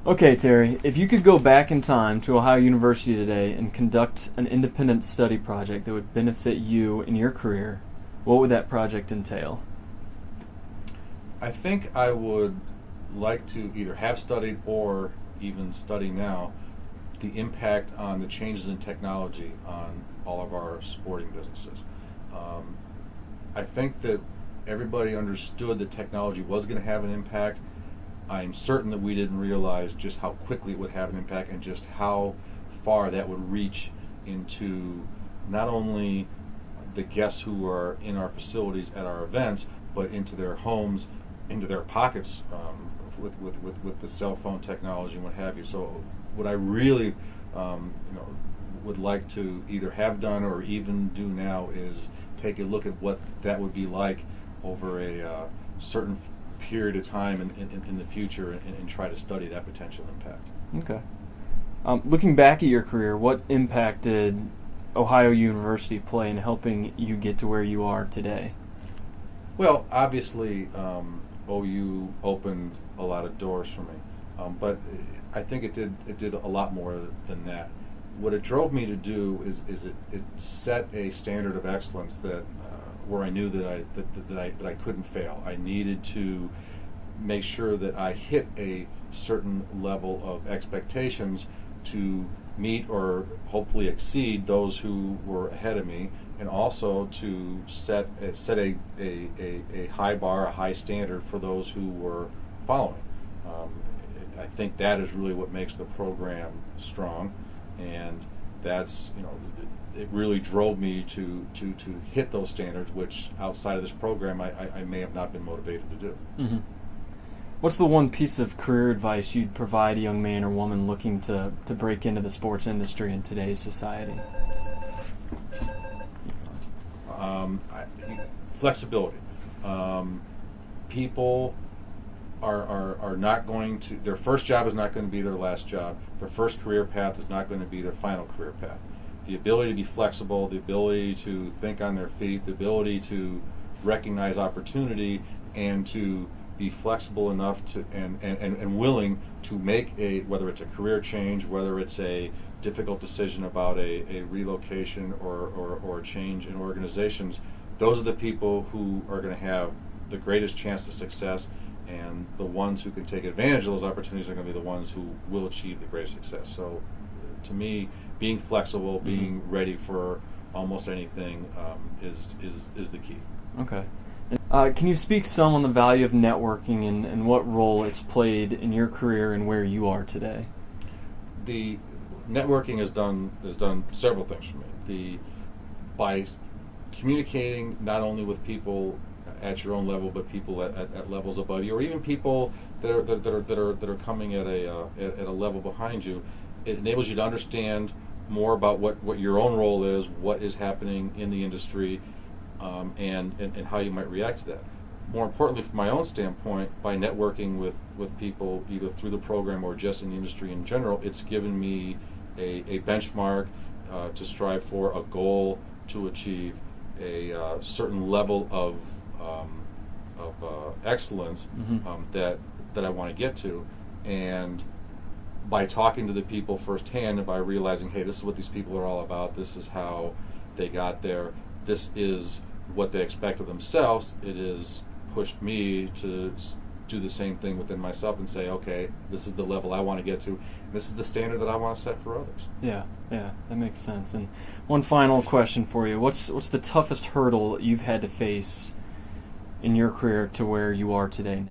Okay, Terry, if you could go back in time to Ohio University today and conduct an independent study project that would benefit you in your career, what would that project entail? I think I would like to either have studied or even study now the impact on the changes in technology on all of our sporting businesses. Um, I think that everybody understood that technology was going to have an impact. I'm certain that we didn't realize just how quickly it would have an impact and just how far that would reach into not only the guests who are in our facilities at our events, but into their homes, into their pockets, with the cell phone technology and what have you. So what I really would like to either have done or even do now is take a look at what that would be like over a certain period of time in the future and try to study that potential impact. Okay. Looking back at your career, what impact did Ohio University play in helping you get to where you are today? Well, obviously, OU opened a lot of doors for me, but I think it did a lot more than that. What it drove me to do is it set a standard of excellence that where I knew that I couldn't fail. I needed to make sure that I hit a certain level of expectations to meet or hopefully exceed those who were ahead of me, and also to set a high bar, a high standard for those who were following. I think that is really what makes the program strong, and that's it really drove me to hit those standards, which outside of this program I may have not been motivated to do. Mm-hmm. What's the one piece of career advice you'd provide a young man or woman looking to break into the sports industry in today's society? Flexibility. People are not going to, their first job is not going to be their last job. Their first career path is not going to be their final career path. The ability to be flexible, the ability to think on their feet, the ability to recognize opportunity, and to be flexible enough to and willing to make whether it's a career change, whether it's a difficult decision about a relocation or a change in organizations. Those are the people who are going to have the greatest chance of success, and the ones who can take advantage of those opportunities are going to be the ones who will achieve the greatest success. So to me, being flexible, being ready for almost anything is the key. Okay. Can you speak some on the value of networking and what role it's played in your career and where you are today? The networking has done several things for me. By communicating not only with people at your own level, but people at levels above you, or even people that are coming at a level behind you, it enables you to understand more about what your own role is, what is happening in the industry, and how you might react to that. More importantly, from my own standpoint, by networking with people either through the program or just in the industry in general, it's given me a benchmark to strive for, a goal to achieve, a certain level of excellence that I want to get to. And by talking to the people firsthand and by realizing, hey, this is what these people are all about, this is how they got there, this is what they expect of themselves, it has pushed me to do the same thing within myself and say, okay, this is the level I want to get to, and this is the standard that I want to set for others. Yeah, that makes sense. And one final question for you. What's the toughest hurdle you've had to face in your career to where you are today?